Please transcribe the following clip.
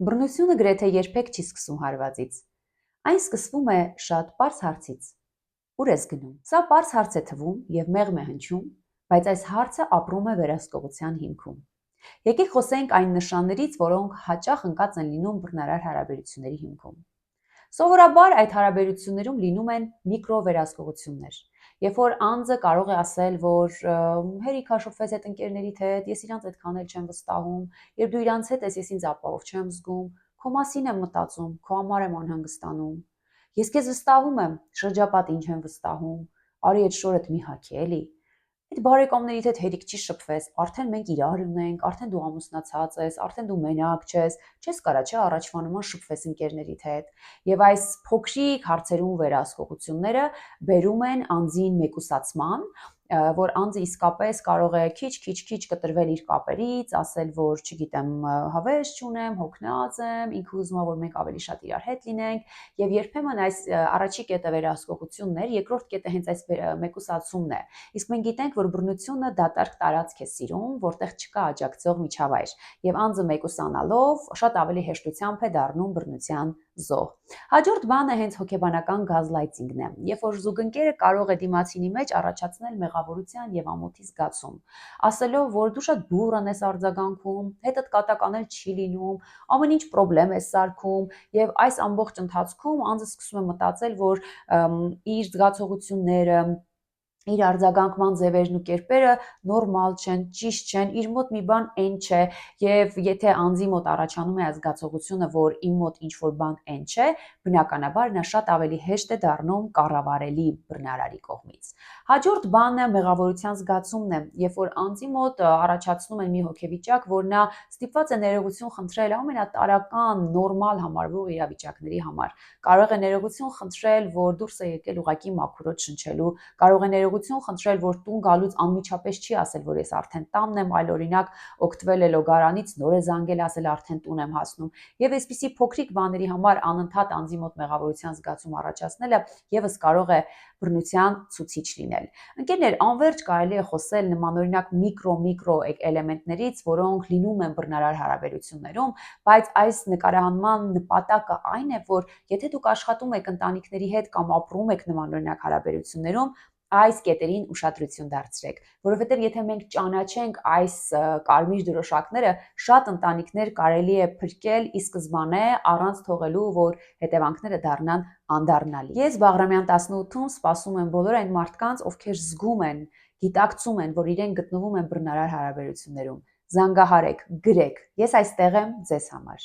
Բռնությունը գրեթե երբեք չի սկսում հարվածից։ Այն սկսվում է շատ պարզ հարցից. ուր ես գնում։ Սա պարզ հարց է թվում եւ մեղմ է հնչում, բայց այս հարցը ապրում է վերահսկողության հիմքում։ Եկեք խոսենք այն նշաններից, որոնք հաճախ ընկած են լինում բռնարար հարաբերությունների հիմքում։ Սովորաբար այդ հարաբերություններում լինում են միկրովերահսկողություններ, երբ որ անձը կարող է ասել, որ հերիք շփվեց այդ ընկերներիդ հետ, ես իրանց այդքան էլ չեմ վստահում, երբ դու իրանց հետ ես ինձ ապահով չեմ զգում, քո մասին եմ մտածում, քո համար եմ անհանգստանում, ես քեզ վստահում եմ, շրջապատին չեմ վստահում, արի այդ շորդ մի հագի էլի։ Այդ բարեկամներիդ հետ հերիք չի շփվես, արդեն մենք իրար ունենք, արդեն դու ամուսնացած ես, արդեն դու մենակ չես կարա չէ առաջվա նման շփվես ընկերներիդ հետ։ Եվ այս փոքրիկ հարցերում վերահսկողությունները բերում են անձին մեկուսացման, որ անձը իսկապես կարող է քիչ կտրվել իր կապերից, ասել, որ չգիտեմ, հավես չունեմ, հոգնած եմ, ինքը ուզում է, որ մենք ավելի շատ իրար հետ լինենք, եւ երբեմն այս առաջի կետը վերահսկողությունն էր, երկրորդ կետը հենց այս մեկուսացումն է։ Իսկ մենք գիտենք, որ բռնությունը դատարկ տարածք է սիրում, որտեղ չկա աջակցող միջավայր, եւ անձը մեկուսանալով շատ ավելի հեշտությամբ է դառնում բռնության զոհ։ Հաջորդ բանը հենց հոգեբանական գազլայթինգն է, երբ որ զուգընկերը կարող է դիմացինի մեջ առաջացնել մեղավորության եւ ամոթի զգացում, ասելով, որ դու շատ բուռն ես արձագանքում, հետդ կատականել չի լինում, ամեն ինչ պրոբլեմ է սարքում, եւ այս ամբողջ ընթացքում անձը սկսում է մտածել, որ իր զգացողությունները իր արձագանքման ձևերն ու կերպերը նորմալ չեն, ճիշտ չեն, իր մոտ մի բան այն չէ, եւ եթե անձի մոտ առաջանում է զգացողությունը, որ իմ մոտ ինչ-որ բան այն չէ, բնականաբար նա շատ ավելի հեշտ է դառնում կառավարելի բռնարարի կողմից։ Հաջորդ բանը մեղավորության զգացումն է, երբ որ անձի մոտ առաջացնում են մի հոգեվիճակ, որ նա ստիպված է ներողություն խնդրել ամենատարրական, նորմալ համարվող իրավիճակների համար։ Կարող է ներողություն խնդրել, որ դուրս է եկել ուղակի մաքուրոտ շնչելու, կարող է ներողություն խնդրել, որ տուն գալուց անմիջապես չի ասել, որ ես արդեն տանն եմ, այլ օրինակ օգտվել է լոգարանից, նոր է զանգել, ասել արդեն տուն եմ հասնում։ Եվ այսպիսի փոքրիկ բաների համար անընդհատ անձի մոտ մեղավորության զգացում առաջացնելը եւս կարող է բռնության ցուցիչ լինել։ Ընկերներ, անverջ կարելի է խոսել նմանօրինակ միկրո էլեմենտներից, որոնք լինում են բռնարար հարաբերություններում, բայց այս նկարահանման նպատակը այն է, որ եթե դուք աշխատում եք ընտանիքների հետ կամ ապրում եք նմանօրինակ հարաբերություններում, այս կետերին ուշադրություն դարձրեք, որովհետև եթե մենք ճանաչենք այս կարմիր դրոշակները, շատ ընտանիքներ կարելի է փրկել ի սկզբանե առանց թողելու, որ հետևանքները դառնան անդառնալի։ Ես Բաղրամյան 18-ում սպասում եմ բոլոր այն մարդկանց, ովքեր զգում են, գիտակցում են, որ իրենք գտնվում են բռնարար հարաբերություններում։ Զանգահարեք, գրեք, ես այստեղ եմ ձեզ համար։